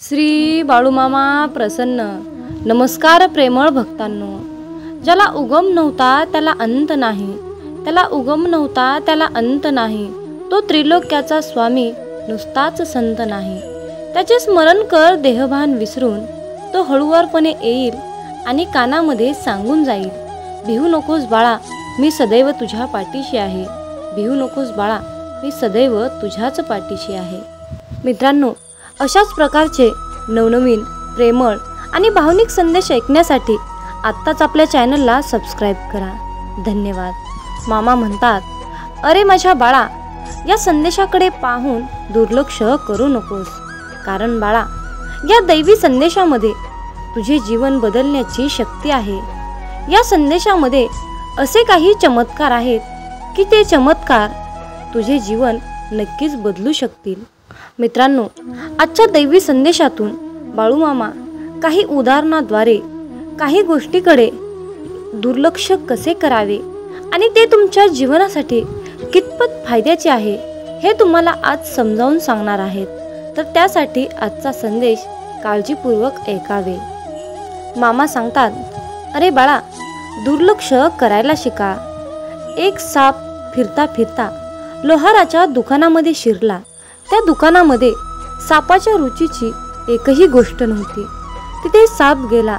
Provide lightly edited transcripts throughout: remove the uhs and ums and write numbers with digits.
श्री बाळूमामा प्रसन्न. नमस्कार प्रेमळ भक्तांनो. ज्याला उगम नव्हता त्याला अंत नाही, त्याला उगम नव्हता त्याला अंत नाही, तो त्रिलोक्याचा स्वामी नुसताच संत नाही. त्याचे स्मरण कर देहभान विसरून, तो हळुवारपणे येईल आणि कानामध्ये सांगून जाईल, भिवू नकोस बाळा, मी सदैव तुझ्या पाठीशी आहे. भिवू नकोस बाळा, मी सदैव तुझ्याच पाठीशी आहे. मित्रांनो, अशाच प्रकारचे नवनवीन प्रेमळ आणि भावनिक संदेश ऐकण्यासाठी आत्ताच आपल्या चॅनलला सबस्क्राईब करा. धन्यवाद. मामा म्हणतात, अरे माझ्या बाळा, या संदेशाकडे पाहून दुर्लक्ष करू नकोस. कारण बाळा, या दैवी संदेशामध्ये तुझे जीवन बदलण्याची शक्ती आहे. या संदेशामध्ये असे काही चमत्कार आहेत की ते चमत्कार तुझे जीवन नक्कीच बदलू शकतील. मित्रांनो, आजच्या दैवी संदेशातून बाळूमामा काही उदाहरणाद्वारे काही गोष्टीकडे दुर्लक्ष कसे करावे आणि ते तुमच्या जीवनासाठी कितपत फायद्याचे आहे हे तुम्हाला आज समजावून सांगणार आहेत. तर त्यासाठी आजचा संदेश काळजीपूर्वक ऐकावे. मामा सांगतात, अरे बाळा, दुर्लक्ष करायला शिका. एक साप फिरता फिरता लोहाराच्या दुकानामध्ये शिरला. त्या दुकानामध्ये सापाच्या रुचीची एकही गोष्ट नव्हती. तिथे साप गेला.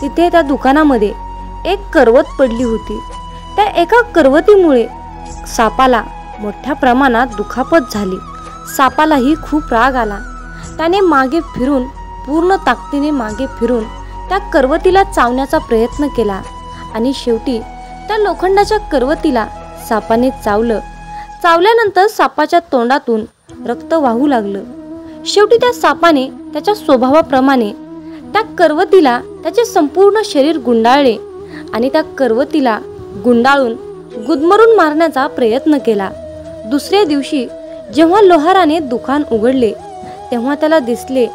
तिथे त्या दुकानामध्ये एक करवत पडली होती. त्या एका करवतीमुळे सापाला मोठ्या प्रमाणात दुखापत झाली. सापालाही खूप राग आला. त्याने मागे फिरून, पूर्ण ताकदीने मागे फिरून त्या करवतीला चावण्याचा प्रयत्न केला आणि शेवटी त्या लोखंडाच्या करवतीला सापाने चावलं. चावल्यानंतर सापाच्या तोंडातून रक्त वाहू लागलं. शेवटी त्या सापाने त्याच्या स्वभावाप्रमाणे त्या करवतीला त्याचे संपूर्ण शरीर गुंडाळले आणि त्या करवतीला गुंडाळून गुदमरून मारण्याचा प्रयत्न केला. दुसऱ्या दिवशी जेव्हा लोहाराने दुकान उघडले तेव्हा त्याला दिसले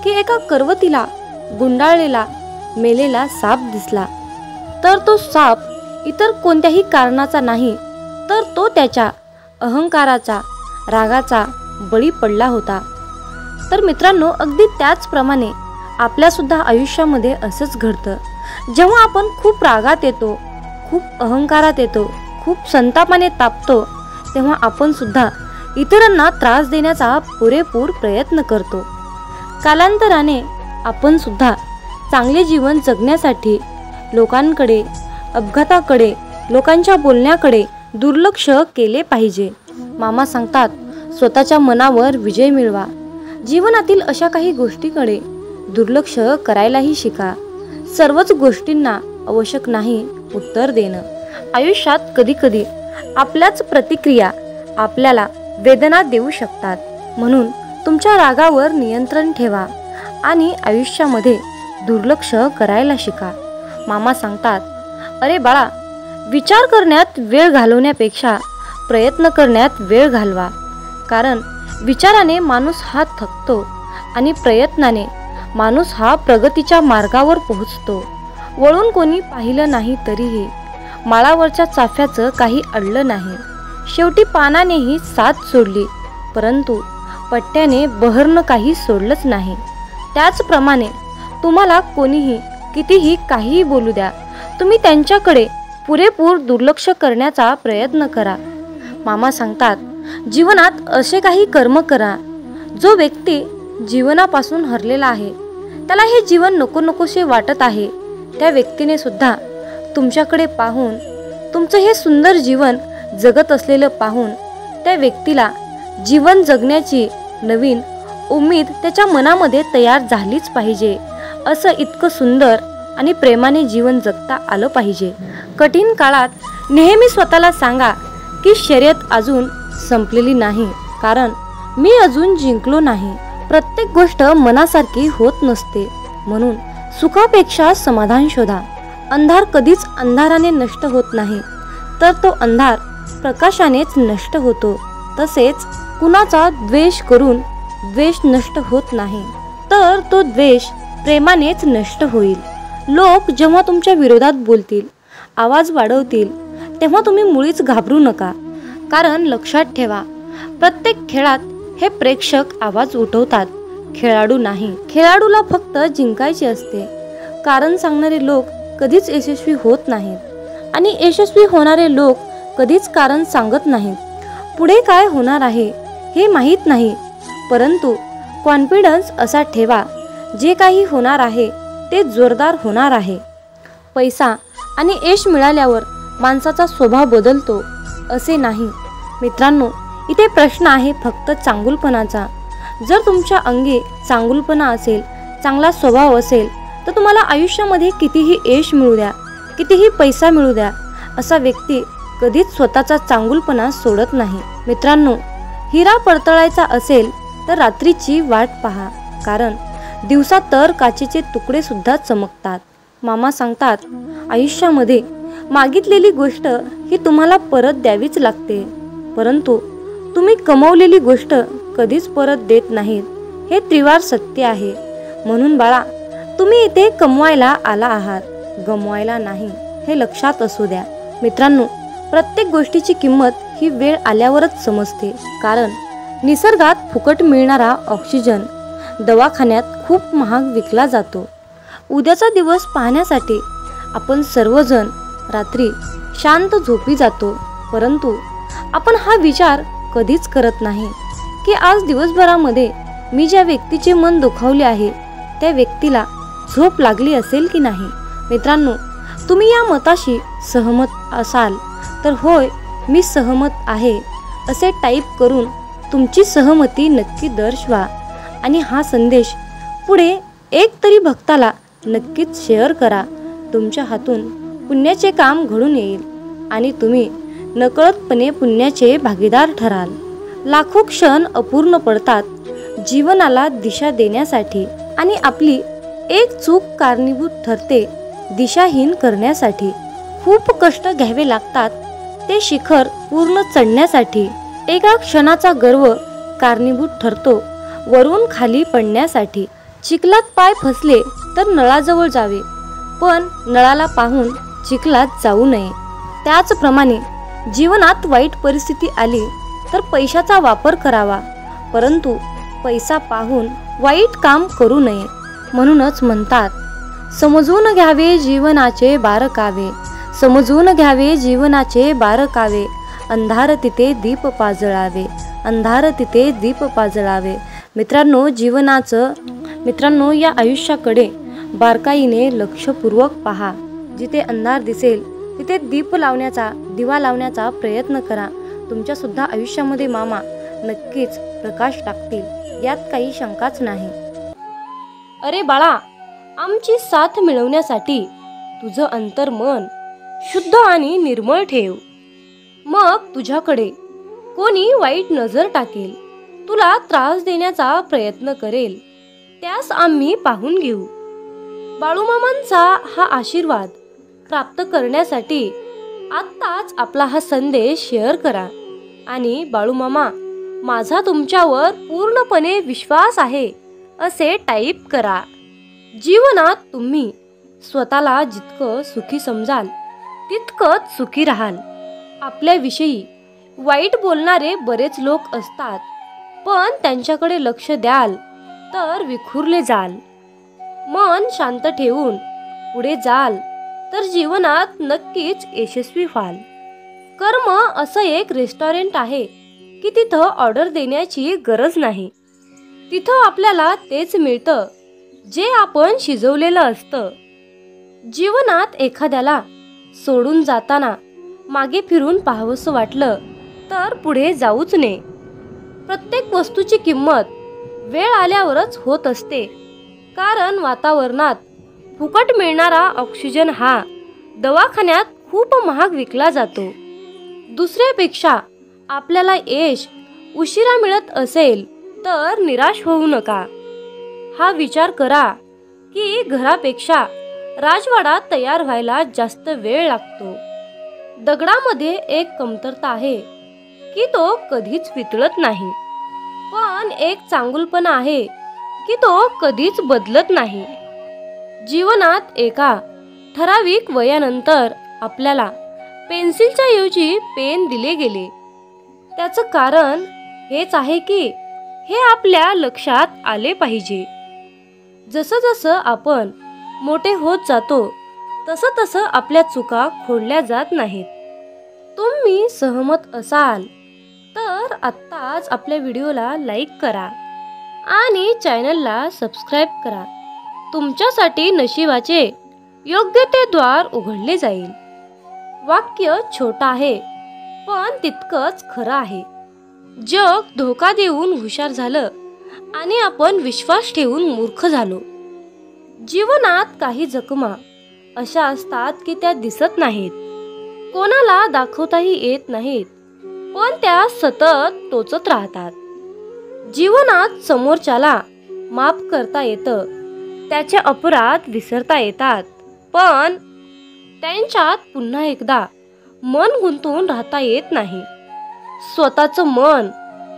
की एका करवतीला गुंडाळलेला मेलेला साप दिसला. तर तो साप इतर कोणत्याही कारणाचा नाही, तर तो त्याच्या अहंकाराचा, रागाचा बळी पडला होता. तर मित्रांनो, अगदी त्याचप्रमाणे आपल्यासुद्धा आयुष्यामध्ये असंच घडतं. जेव्हा आपण खूप रागात येतो, खूप अहंकारात येतो, खूप संतापाने तापतो, तेव्हा आपण सुद्धा इतरांना त्रास देण्याचा पुरेपूर प्रयत्न करतो. कालांतराने आपण सुद्धा चांगले जीवन जगण्यासाठी लोकांकडे, अपघाताकडे, लोकांच्या बोलण्याकडे दुर्लक्ष केले पाहिजे. मामा सांगतात, स्वतःच्या मनावर विजय मिळवा. जीवनातील अशा काही गोष्टीकडे दुर्लक्ष करायलाही शिका. सर्वच गोष्टींना आवश्यक नाही उत्तर देणं. आयुष्यात कधीकधी आपल्याच प्रतिक्रिया आपल्याला वेदना देऊ शकतात. म्हणून तुमच्या रागावर नियंत्रण ठेवा आणि आयुष्यामध्ये दुर्लक्ष करायला शिका. मामा सांगतात, अरे बाळा, विचार करण्यात वेळ घालवण्यापेक्षा प्रयत्न करण्यात वेळ घालवा. कारण विचाराने माणूस हा थकतो आणि प्रयत्नाने माणूस हा प्रगतीच्या मार्गावर पोहोचतो. वळून कोणी पाहिलं नाही तरीही माळावरच्या चाफ्याचं काही अडलं नाही. शेवटी पानानेही साथ सोडली, परंतु पट्ट्याने बहरनं काही सोडलंच नाही. त्याचप्रमाणे तुम्हाला कोणीही कितीही काहीही बोलू द्या, तुम्ही त्यांच्याकडे पुरेपूर दुर्लक्ष करण्याचा प्रयत्न करा. मामा सांगतात, जीवनात असे काही कर्म करा. जो व्यक्ती जीवनापासून हरलेला आहे, त्याला हे जीवन नको नकोसे वाटत आहे, त्या व्यक्तीने सुद्धा तुमच्याकडे पाहून, तुमचं हे सुंदर जीवन जगत असलेलं पाहून त्या व्यक्तीला जीवन जगण्याची नवीन उमेद त्याच्या मनामध्ये तयार झालीच पाहिजे. असं इतकं सुंदर आणि प्रेमाने जीवन जगता आलं पाहिजे. कठीण काळात नेहमी स्वतःला सांगा की शर्यत अजून संपलेली नाही, कारण मी अजून जिंकलो नाही. प्रत्येक गोष्ट मनासारखी होत नसते, म्हणून सुखापेक्षा समाधान शोधा. अंधार कधीच अंधाराने नष्ट होत नाही, तर तो अंधार प्रकाशानेच नष्ट होतो. तसेच कुणाचा द्वेष करून द्वेष नष्ट होत नाही, तर तो द्वेष प्रेमानेच नष्ट होईल. लोक जेव्हा तुमच्या विरोधात बोलतील, आवाज वाढवतील, तेव्हा तुम्ही मुळीच घाबरू नका. कारण लक्षात ठेवा, प्रत्येक खेळात हे प्रेक्षक आवाज उठवतात खेळाडू नाही. खेळाडूला फक्त जिंकायचे असते. कारण सांगणारे लोक कधीच यशस्वी होत नाहीत आणि यशस्वी होणारे लोक कधीच कारण सांगत नाहीत. पुढे काय होणार आहे हे माहीत नाही, परंतु कॉन्फिडन्स असा ठेवा, जे काही होणार आहे ते जोरदार होणार आहे. पैसा आणि यश मिळाल्यावर माणसाचा स्वभाव बदलतो असे नाही. मित्रांनो, इथे प्रश्न आहे फक्त चांगुलपणाचा. जर तुमच्या अंगी चांगुलपणा असेल, चांगला स्वभाव असेल, तर तुम्हाला आयुष्यामध्ये कितीही यश मिळू द्या, कितीही पैसा मिळू द्या, असा व्यक्ती कधीच स्वतःचा चांगुलपणा सोडत नाही. मित्रांनो, हिरा पडतळायचा असेल तर रात्रीची वाट पहा, कारण दिवसा तर काचेचे तुकडे सुद्धा चमकतात. मामा सांगतात, आयुष्यामध्ये मागितलेली गोष्ट ही तुम्हाला परत द्यावीच लागते, परंतु तुम्ही कमवलेली गोष्ट कधीच परत देत नाहीत. हे त्रिवार सत्य आहे. म्हणून बाळा, तुम्ही इथे कमवायला आला आहात, गमवायला नाही, हे लक्षात असू द्या. मित्रांनो, प्रत्येक गोष्टीची किंमत ही वेळ आल्यावरच समजते. कारण निसर्गात फुकट मिळणारा ऑक्सिजन दवाखान्यात खूप महाग विकला जातो. उद्याचा दिवस पाहण्यासाठी आपण सर्वजण रात्री शांत झोपी जातो, परंतु आपण हा विचार कधीच करत नाही की आज दिवसभरामध्ये मी ज्या व्यक्तीचे मन दुखावले आहे त्या व्यक्तीला झोप लागली असेल की नाही. मित्रांनो, तुम्ही या मताशी सहमत असाल तर होय, मी सहमत आहे असे टाईप करून तुमची सहमती नक्की दर्शवा आणि हा संदेश पुढे एक तरी भक्ताला नक्कीच शेअर करा. तुमच्या हातून पुण्याचे काम घडून येईल आणि तुम्ही नकळतपणे पुण्याचे भागीदार ठराल. लाखो क्षण अपूर्ण पडतात जीवनाला दिशा देण्यासाठी आणि आपली एक चूक कारणीभूत ठरते दिशाहीन करण्यासाठी. खूप कष्ट घ्यावे लागतात ते शिखर पूर्ण चढण्यासाठी. एका क्षणाचा गर्व कारणीभूत ठरतो वरून खाली पडण्यासाठी. चिखलात पाय फसले तर नळाजवळ जावे, पण नळाला पाहून चिखलात जाऊ नये. त्याचप्रमाणे जीवनात वाईट परिस्थिती आली तर पैशाचा वापर करावा, परंतु पैसा पाहून वाईट काम करू नये. म्हणूनच म्हणतात, समजून घ्यावे जीवनाचे बारकावे, समजून घ्यावे जीवनाचे बारकावे, अंधार तिथे दीप पाजळावे, अंधार तिथे दीप पाजळावे. मित्रांनो, या आयुष्याकडे बारकाईने लक्षपूर्वक पहा. जिथे अंधार दिसेल तिथे दिवा लावण्याचा प्रयत्न करा. तुमच्या सुद्धा आयुष्यामध्ये मामा नक्कीच प्रकाश टाकतील, यात काही शंकाच नाही. अरे बाळा, आमची साथ मिळवण्यासाठी तुझं अंतर्मन शुद्ध आणि निर्मळ ठेव. मग तुझ्याकडे कोणी वाईट नजर टाकेल, तुला त्रास देण्याचा प्रयत्न करेल, त्यास आम्ही पाहून घेऊ. बाळूमामांचा हा आशीर्वाद प्राप्त करण्यासाठी आत्ताच आपला हा संदेश शेअर करा आणि बाळूमामा, माझा तुमच्यावर पूर्णपणे विश्वास आहे असे टाईप करा. जीवनात तुम्ही स्वतःला जितकं सुखी समजाल तितकंच सुखी राहाल. आपल्याविषयी वाईट बोलणारे बरेच लोक असतात, पण त्यांच्याकडे लक्ष द्याल तर विखुरले जाल. मन शांत ठेवून पुढे जाल तर जीवनात नक्कीच यशस्वी व्हाल. कर्म असं एक रेस्टॉरंट आहे की तिथं ऑर्डर देण्याची गरज नाही. तिथं आपल्याला तेच मिळतं जे आपण शिजवलेलं असतं. जीवनात एखाद्याला सोडून जाताना मागे फिरून पाहावंसं वाटलं तर पुढे जाऊच नये. प्रत्येक वस्तूची किंमत वेळ आल्यावरच होत असते, कारण वातावरणात फुकट मिळणारा ऑक्सिजन हा दवाखान्यात खूप महाग विकला जातो. दुसऱ्यापेक्षा आपल्याला यश उशिरा मिळत असेल तर निराश होऊ नका. हा विचार करा की घरापेक्षा राजवाडा तयार व्हायला जास्त वेळ लागतो. दगडामध्ये एक कमतरता आहे की तो कधीच वितळत नाही, पण एक चांगुलपणा आहे की तो कधीच बदलत नाही. जीवनात एका ठराविक वयानंतर आपल्याला पेन्सिलच्या ऐवजी पेन दिले गेले. त्याचं कारण हेच आहे की हे आपल्या लक्षात आले पाहिजे. जसं जसं आपण मोठे होत जातो तसं तसं आपल्या चुका खोडल्या जात नाहीत. तुम्ही सहमत असाल तर आत्ताच आपल्या व्हिडिओला लाईक करा आणि चॅनलला सबस्क्राईब करा. तुमच्यासाठी नशिबाचे योग्य ते द्वार उघडले जाईल. वाक्य छोटं आहे पण तितकंच खरं आहे. जग धोका देऊन हुशार झालं आणि आपण विश्वास ठेवून मूर्ख झालो. जीवनात काही जखमा अशा असतात की त्या दिसत नाहीत, कोणाला दाखवताही येत नाहीत, पण त्या सतत टोचत राहतात. जीवनात समोरच्याला माफ करता येतं, त्याचे अपराध विसरता येतात, पण त्यांच्यात पुन्हा एकदा मन गुंतून राहता येत नाही. स्वतःचं मन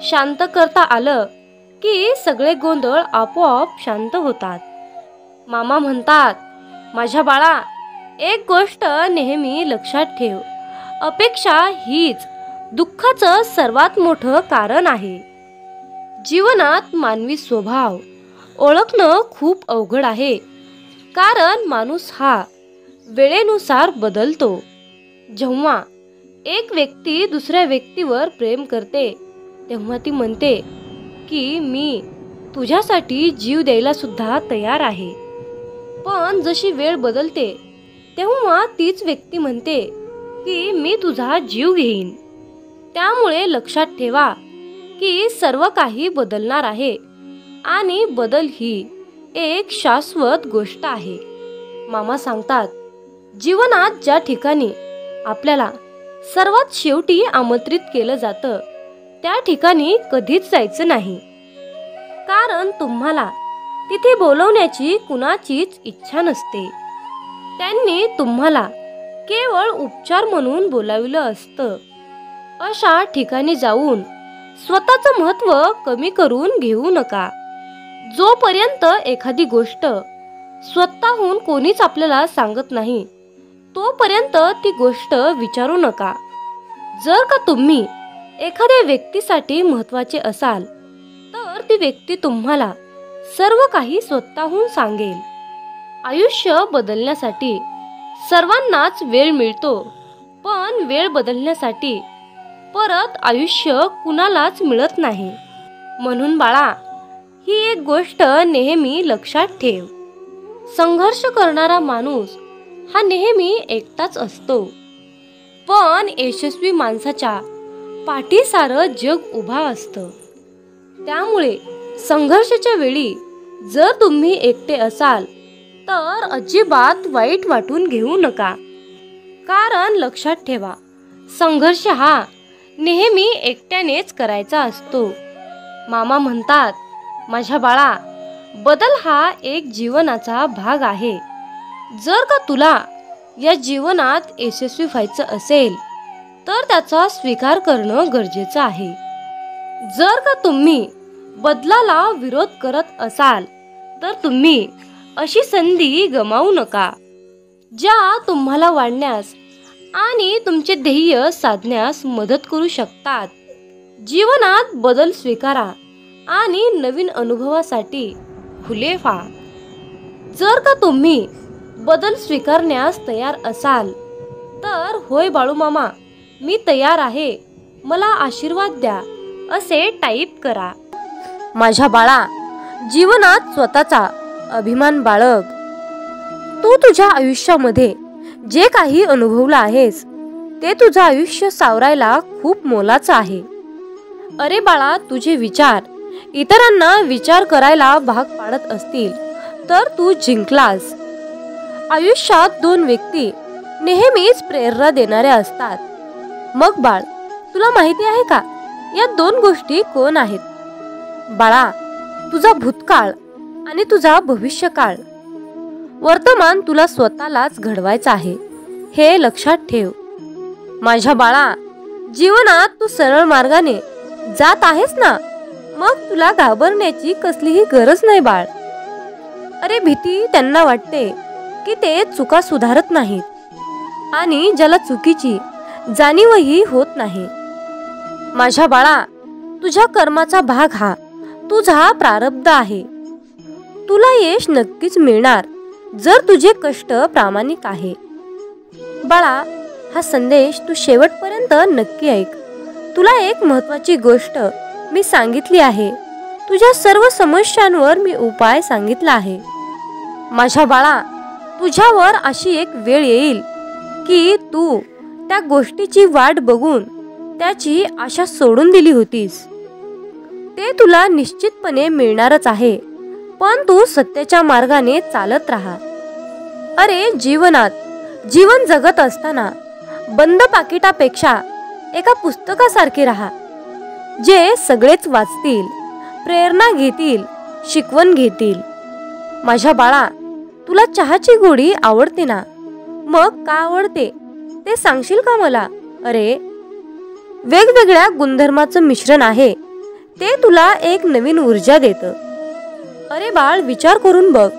शांत करता आलं की सगळे गोंधळ आपोआप शांत होतात. मामा म्हणतात, माझ्या बाळा, एक गोष्ट नेहमी लक्षात ठेव, अपेक्षा हीच दुःखाचं सर्वात मोठं कारण आहे. जीवनात मानवी स्वभाव ओळखणं खूप अवघड आहे, कारण माणूस हा वेळेनुसार बदलतो. जेव्हा एक व्यक्ती दुसऱ्या व्यक्तीवर प्रेम करते तेव्हा ती म्हणते की मी तुझ्यासाठी जीव द्यायला सुद्धा तयार आहे. पण जशी वेळ बदलते तेव्हा तीच व्यक्ती म्हणते की मी तुझा जीव घेईन. त्यामुळे लक्षात ठेवा की सर्व काही बदलणार आहे आणि बदल ही एक शाश्वत गोष्ट आहे. मामा सांगतात, जीवनात ज्या ठिकाणी आपल्याला सर्वात शेवटी आमंत्रित केलं जातं त्या ठिकाणी कधीच जायचं नाही, कारण तुम्हाला तिथे बोलवण्याची कुणाचीच इच्छा नसते. त्यांनी तुम्हाला केवळ उपचार म्हणून बोलाविलं असतं. अशा ठिकाणी जाऊन स्वतःचं महत्त्व कमी करून घेऊ नका. जोपर्यंत एखादी गोष्ट स्वतःहून कोणीच आपल्याला सांगत नाही तोपर्यंत ती गोष्ट विचारू नका. जर का तुम्ही एखाद्या व्यक्तीसाठी महत्त्वाचे असाल तर ती व्यक्ती तुम्हाला सर्व काही स्वतःहून सांगेल. आयुष्य बदलण्यासाठी सर्वांनाच वेळ मिळतो, पण वेळ बदलण्यासाठी परत आयुष्य कुणालाच मिळत नाही. म्हणून बाळा, ही एक गोष्ट नेहमी लक्षात ठेव, संघर्ष करणारा माणूस हा नेहमी एकटाच असतो, पण यशस्वी माणसाच्या पाठी सारं जग उभा असतं. त्यामुळे संघर्षाच्या वेळी जर तुम्ही एकटे असाल तर अजिबात वाईट वाटून घेऊ नका, कारण लक्षात ठेवा, संघर्ष हा नेहमी एकट्यानेच करायचा असतो. मामा म्हणतात, माझ्या बाळा, बदल हा एक जीवनाचा भाग आहे. जर का तुला या जीवनात यशस्वी व्हायचं असेल तर त्याचा स्वीकार करणं गरजेचं आहे. जर का तुम्ही बदलाला विरोध करत असाल तर तुम्ही अशी संधी गमावू नका, ज्या तुम्हाला वाढण्यास आणि तुमचे ध्येय साधण्यास मदत करू शकतात. जीवनात बदल स्वीकारा आणि नवीन अनुभवासाठी खुले व्हा. जर का तुम्ही बदल स्वीकारण्यास तयार असाल तर होय बाळू मामा, मी तयार आहे, मला आशीर्वाद द्या असे टाईप करा. माझ्या बाळा, जीवनात स्वतःचा अभिमान बाळग. तू तुझ्या आयुष्यामध्ये जे काही अनुभवलं आहेस ते तुझं आयुष्य सावरायला खूप मोलाचं आहे. अरे बाळा, तुझे विचार इतरांना विचार करायला भाग पाडत असतील तर तू जिंकलास. आयुष्यात दोन व्यक्ती नेहमीच प्रेरणा देणाऱ्या असतात. मग बाळ, तुला माहिती आहे का या दोन गोष्टी कोण आहेत? बाळा, तुझा भूतकाळ आणि तुझा भविष्यकाळ. वर्तमान तुला स्वतःलाच घडवायचं आहे, हे लक्षात ठेव. माझ्या बाळा, जीवनात तू सरळ मार्गाने जात आहेस ना, मग तुला घाबरण्याची कसलीही गरज नाही बाळ. अरे भीती त्यांना वाटते की ते चुका सुधारत नाहीत आणि ज्याला चुकीची जाणीवही होत नाही. माझ्या बाळा, तुझ्या कर्माचा भाग हा तुझा प्रारब्ध आहे. तुला यश नक्कीच मिळणार जर तुझे कष्ट प्रामाणिक आहे. बाळा, हा संदेश तू शेवटपर्यंत नक्की ऐक. तुला एक महत्त्वाची गोष्ट मी सांगितली आहे. तुझ्या सर्व समस्यांवर मी उपाय सांगितला आहे. माझ्या बाळा, तुझ्यावर अशी एक वेळ येईल की तू त्या गोष्टीची वाट बघून त्याची आशा सोडून दिली होतीस. ते तुला निश्चितपणे मिळणारच आहे, पण तू सत्याच्या मार्गाने चालत राहा. अरे, जीवन जगत असताना बंद पाकिटापेक्षा एका पुस्तकासारखे राहा, जे सगळेच वाचतील, प्रेरणा घेतील, शिकवण घेतील. माझ्या बाळा, तुला चहाची गोडी आवडते ना? मग का आवडते ते सांगशील का मला? अरे, वेगवेगळ्या गुणधर्माचं मिश्रण आहे. ते तुला एक नवीन ऊर्जा देतं. अरे बाळ, विचार करून बघ.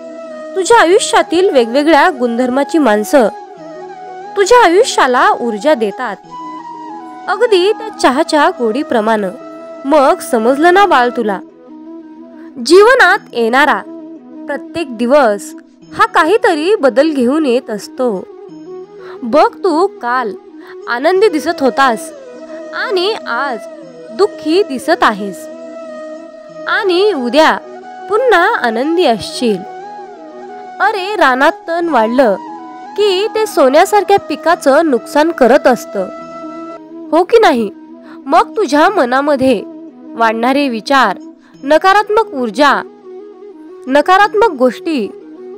तुझ्या आयुष्यातील वेगवेगळ्या गुणधर्माची माणसं तुझ्या आयुष्याला ऊर्जा देतात, अगदी त्या चहाच्या गोडीप्रमाणे. मग समजलं ना बाळ तुला? जीवनात येणारा प्रत्येक दिवस हा काहीतरी बदल घेऊन येत असतो. बघ, तू काल आनंदी दिसत होतास आणि आज दुःखी दिसत आहेस, आणि उद्या पुन्हा आनंदी असशील. अरे, रानात तण वाढलं की ते सोन्यासारख्या पिकाचं नुकसान करत असतं, हो की नाही? मग तुझ्या मनामध्ये वाढणारे विचार, नकारात्मक ऊर्जा, नकारात्मक गोष्टी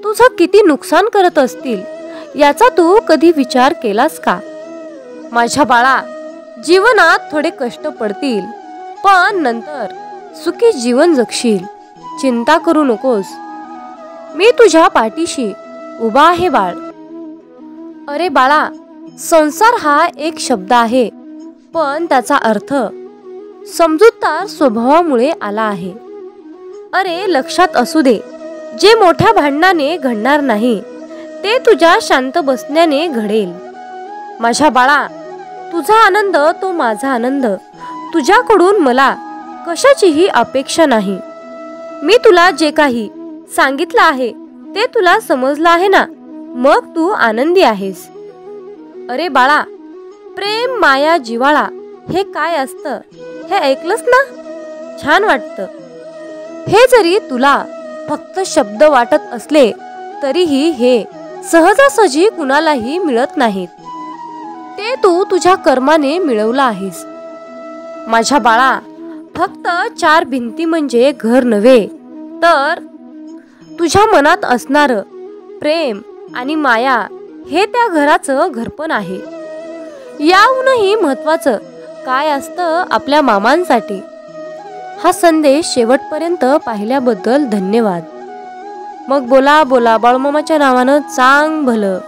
तुझं किती नुकसान करत असतील याचा तू कधी विचार केलास का? माझ्या बाळा, जीवनात थोडे कष्ट पडतील, पण नंतर सुखी जीवन जगशील. चिंता करू नकोस. मी तुझ्या पाठीशी उभा आहे बाळ. अरे बाळा, संसार हा एक शब्द आहे, पण त्याचा अर्थ समजूतदार स्वभावामुळे आला आहे. अरे, लक्षात असू दे, जे मोठ्या भांडणाने घडणार नाही ते तुझ्या शांत बसण्याने घडेल. माझ्या बाळा, तुझा आनंद तो माझा आनंद. तुझ्याकडून मला कशाचीही अपेक्षा नाही. मी तुला जे काही सांगितलं आहे ते तुला समजलं आहे ना? मग तू आनंदी आहेस. अरे बाळा, प्रेम, माया, जिव्हाळा हे काय असतं हे ऐकलंस ना? छान वाटतं. हे जरी तुला फक्त शब्द वाटत असले तरीही हे सहजासहजी कुणालाही मिळत नाहीत. ते तू तुझ्या कर्माने मिळवलं आहेस. माझ्या बाळा, फक्त 4 भिंती म्हणजे घर नव्हे, तर तुझ्या मनात असणारं प्रेम आणि माया हे त्या घराचं घरपण आहे. याहूनही महत्त्वाचं काय असतं आपल्या मामांसाठी? हा संदेश शेवटपर्यंत पाहिल्याबद्दल धन्यवाद. मग बोला बाळूमामाच्या नावानं चांग भलं.